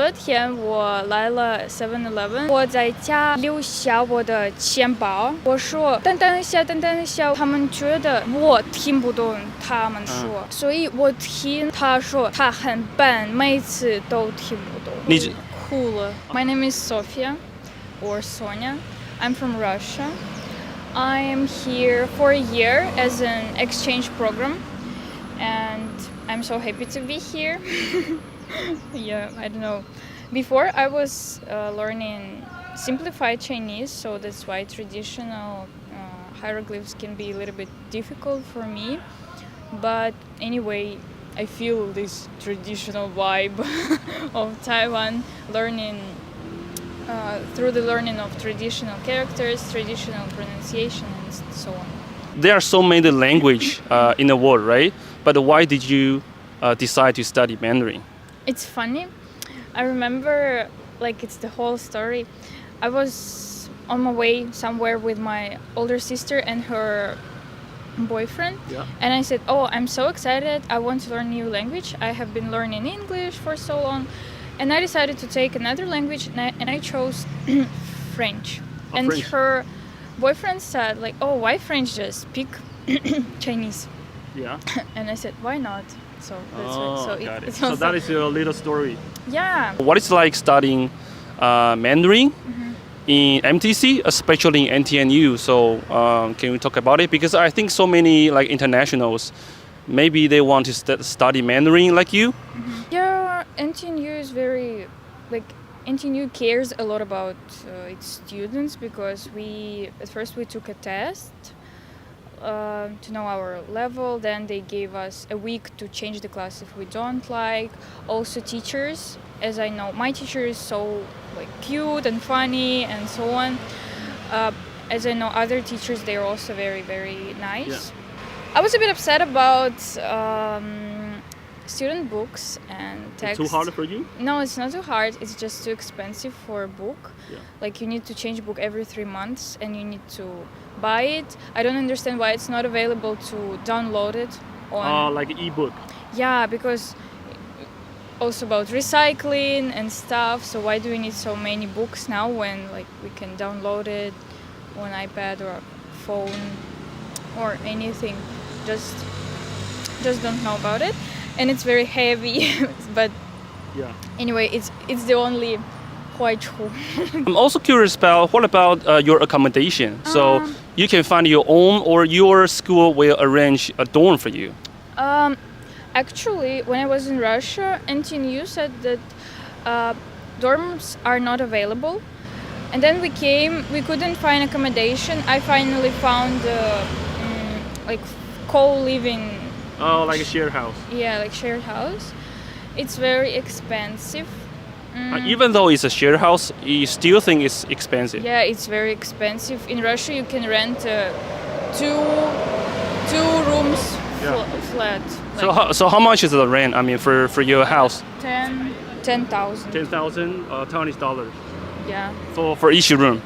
昨天我来了 7-Eleven， 我在家留下我的钱包。我说等等一下，他们觉得我听不懂他们说，所以我听他说他很笨，每次都听不懂。你哭了。My name is Sofia or Sonia. I'm from Russia. I am here for a year as an exchange program, and I'm so happy to be here. Yeah, I don't know. Before I was learning simplified Chinese, so that's why traditional hieroglyphs can be a little bit difficult for me. But anyway, I feel this traditional vibe of Taiwan learning through the learning of traditional characters, traditional pronunciation, and so on. There are so many languages in the world, right? But why did you decide to study Mandarin? It's funny. I remember, like, it's the whole story. I was on my way somewhere with my older sister and her boyfriend. Yeah. And I said, oh, I'm so excited. I want to learn new language. I have been learning English for so long. And I decided to take another language, and I chose French. And French. Her boyfriend said, like, oh, why French? Just speak Chinese. Yeah. And I said, why not? So that's right. So that is your little story. Yeah. What is like studying Mandarin in MTC, especially in NTNU? So can we talk about it? Because I think so many like internationals, maybe they want to study Mandarin like you. Yeah, NTNU is very, like, NTNU cares a lot about its students, because at first we took a test to know our level. Then they gave us a week to change the class if we don't like. Also teachers, as I know, my teacher is so like cute and funny and so on. As I know, other teachers, they're also very, very nice. Yeah. I was a bit upset about student books and text. It's too hard for you? No, it's not too hard. It's just too expensive for a book. Yeah. Like, you need to change book every 3 months and you need to buy it. I don't understand why it's not available to download it on... like an ebook. Yeah, because also about recycling and stuff. So why do we need so many books now when, like, we can download it on iPad or phone or anything? Just don't know about it. And it's very heavy, but yeah. Anyway, it's the only quite true. I'm also curious about what about your accommodation? So you can find your own, or your school will arrange a dorm for you? Actually, when I was in Russia, NTNU said that dorms are not available. And then we couldn't find accommodation. I finally found like co-living. Oh, like a shared house. Yeah, like shared house. It's very expensive. Even though it's a shared house, you still think it's expensive? Yeah, it's very expensive. In Russia, you can rent two rooms flat. Like, so how much is the rent? I mean, for your house? 10,000. 10,000 Taiwanese dollars. Yeah. For each room.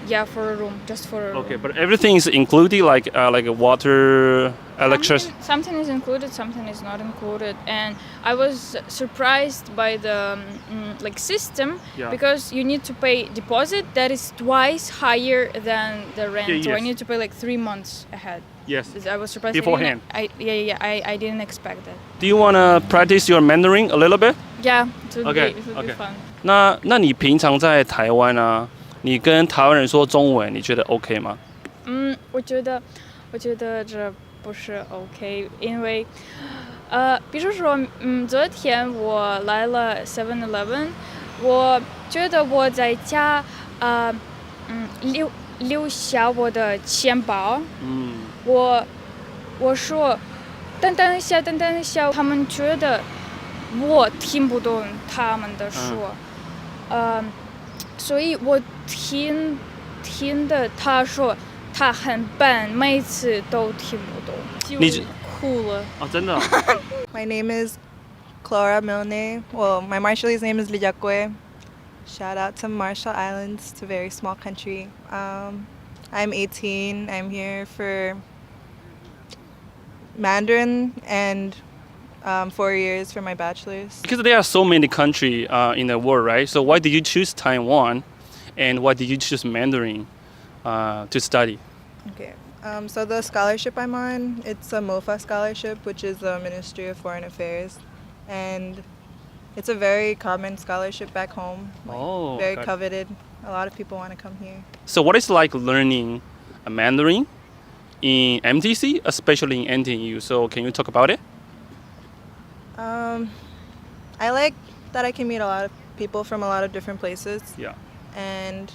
Yeah, for a room, just for a room. Okay, but everything is included, like water, electricity. Something is included, something is not included, and I was surprised by the like system, because you need to pay deposit that is twice higher than the rent. Yeah, so I need to pay like 3 months ahead. Yes. I was surprised. Beforehand. I didn't expect that. Do you want to practice your Mandarin a little bit? Yeah, it would be fun. 那你平常在台湾啊，你跟台湾人说中文，你觉得 OK 吗？我觉得这不是 OK， 因为比如说昨天我来了 7-Eleven， 我觉得我在家留下我的钱包。我说等等一下，他们觉得我听不懂他们的说。所以我听的他说他很笨，每次都听不懂，就哭了。真的。My name is Clara Milne. Well, my Marshallese name is Lijakwe. Shout out to Marshall Islands. It's a very small country. I'm 18. I'm here for Mandarin and 4 years for my bachelor's. Because there are so many countries in the world, right? So why did you choose Taiwan, and why did you choose Mandarin to study? Okay. So the scholarship I'm on, it's a MOFA scholarship, which is the Ministry of Foreign Affairs, and it's a very common scholarship back home. Very coveted. A lot of people want to come here. So what is like learning a Mandarin in MTC, especially in NTNU? So can you talk about it? I like that I can meet a lot of people from a lot of different places. Yeah. And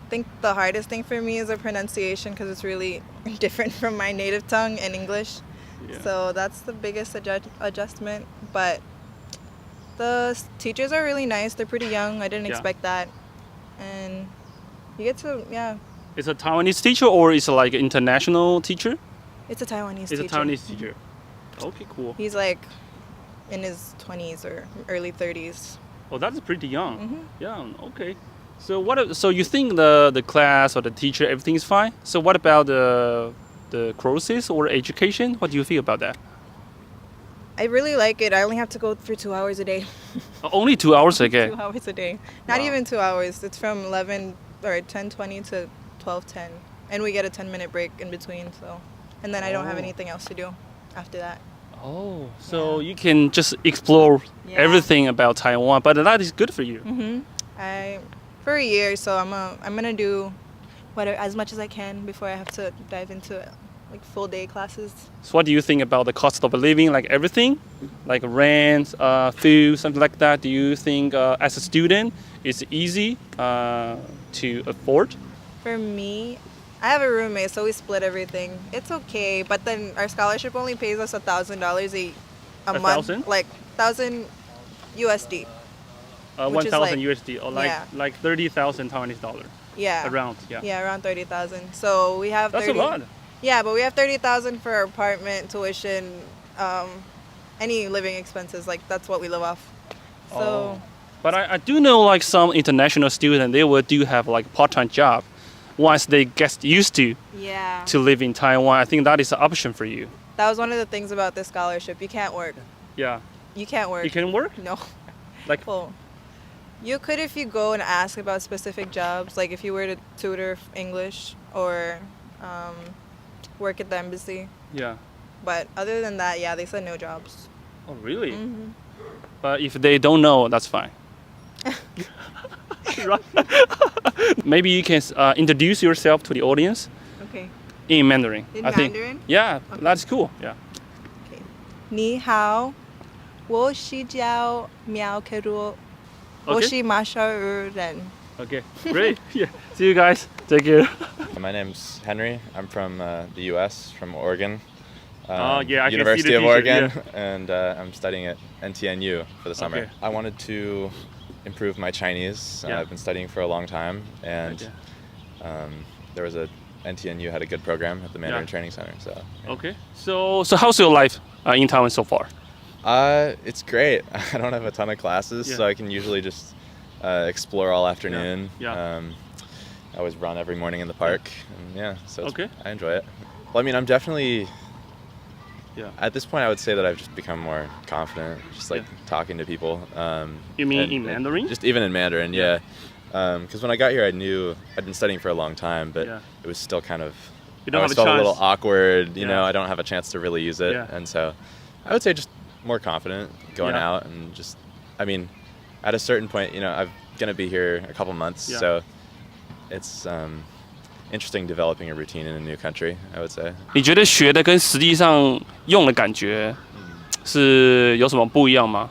I think the hardest thing for me is the pronunciation because it's really different from my native tongue and English. Yeah. So that's the biggest adjustment. But the teachers are really nice. They're pretty young. I didn't expect that. And you get to, It's a Taiwanese teacher or it's like an international teacher? It's a Taiwanese teacher. It's a Taiwanese teacher. Okay, cool. He's like in his 20s or early 30s. Oh, that's pretty young. Mm-hmm. Yeah, okay. So so you think the class or the teacher, everything is fine? So what about the courses or education? What do you feel about that? I really like it. I only have to go for 2 hours a day. Only 2 hours a day? 2 hours a day. Not even 2 hours. It's from 11 or 10:20 to 12:10. And we get a 10-minute break in between. So, and then I don't have anything else to do after that. Oh, so you can just explore everything about Taiwan, but that is good for you. Mm-hmm. For a year, so I'm gonna do as much as I can before I have to dive into like full day classes. So what do you think about the cost of living, like everything, like rent, food, something like that? Do you think as a student it's easy to afford? For me, I have a roommate, so we split everything. It's okay, but then our scholarship only pays us $1,000 a month, 1,000? like 1,000 USD. 1,000 USD, or like 30,000 Taiwanese dollar. Yeah. Around, around 30,000. So we have. That's a lot. Yeah, but we have 30,000 for our apartment, tuition, any living expenses. Like that's what we live off. So. But I do know like some international students, they will do have like part-time job once they get used to live in Taiwan. I think that is an option for you. That was one of the things about this scholarship. You can't work. Yeah. You can't work. You can work? No. Like. Well, you could if you go and ask about specific jobs, like if you were to tutor English or work at the embassy. Yeah. But other than that, they said no jobs. Oh, really? Mm-hmm. But if they don't know, that's fine. Maybe you can introduce yourself to the audience. Okay. In Mandarin. In I think. Mandarin? Yeah, Okay. that's cool. Yeah. Okay. 你好，我是叫苗可如，我是马绍尔人。 Okay, great. Yeah. See you guys. Take care. My name's Henry. I'm from the U.S., from Oregon. I can see University the of t-shirt, Oregon, and I'm studying at NTNU for the summer. Okay. I wanted to improve my Chinese. I've been studying for a long time, and there was NTNU had a good program at the Mandarin Training Center. So. Yeah. Okay. So how's your life in Taiwan so far? It's great. I don't have a ton of classes, so I can usually just explore all afternoon. I always run every morning in the park, and so I enjoy it. Well, I mean, I'm definitely. At this point, I would say that I've just become more confident, just like talking to people. You mean in Mandarin? Just even in Mandarin, yeah. Because when I got here, I knew I'd been studying for a long time, but it was still kind of. I always felt a little awkward, you know. I don't have a chance to really use it, and so I would say just more confident going out and just. I mean, at a certain point, you know, I'm gonna be here a couple months, so it's. Interesting developing a routine in a new country, I would say. 你觉得学的跟实际上用的感觉是有什么不一样吗？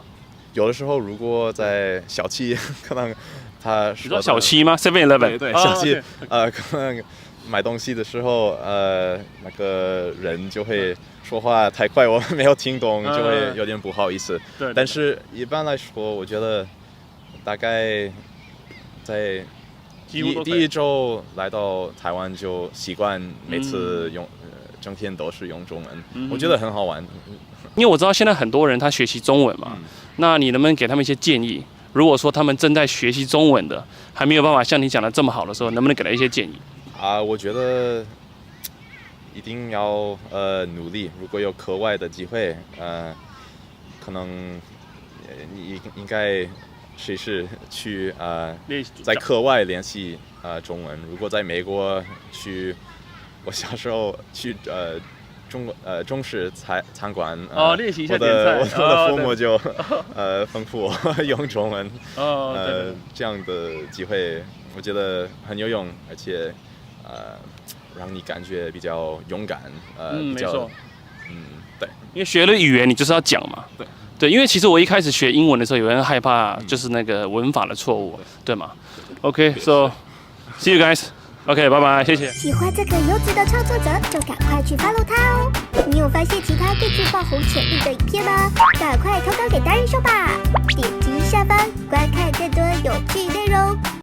有的时候，如果在小七，可能他说你知道小七吗 ？7-Eleven 对小七可能买东西的时候，那个人就会说话太快，我没有听懂，就会有点不好意思。对。但是一般来说，我觉得大概在。第一周来到台湾就习惯每次整天都是用中文，我觉得很好玩。因为我知道现在很多人他学习中文嘛，那你能不能给他们一些建议？如果说他们正在学习中文的，还没有办法像你讲的这么好的时候，能不能给他一些建议？我觉得一定要努力。如果有课外的机会，可能你应该试试去在课外练习中文。如果在美国我小时候去中式餐馆练习一下点菜。我的父母就吩咐我用中文。这样的机会我觉得很有用，而且让你感觉比较勇敢。没错。对，因为学了语言，你就是要讲嘛。对，因为其实我一开始学英文的时候，有人害怕就是那个文法的错误，对吗 ？OK，so see you guys。OK， 拜拜，谢谢。喜欢这个优质的创作者，就赶快去 follow 他哦。你有发现其他更具爆红潜力的影片吗？赶快投稿给达人秀吧！点击下方观看更多有趣内容。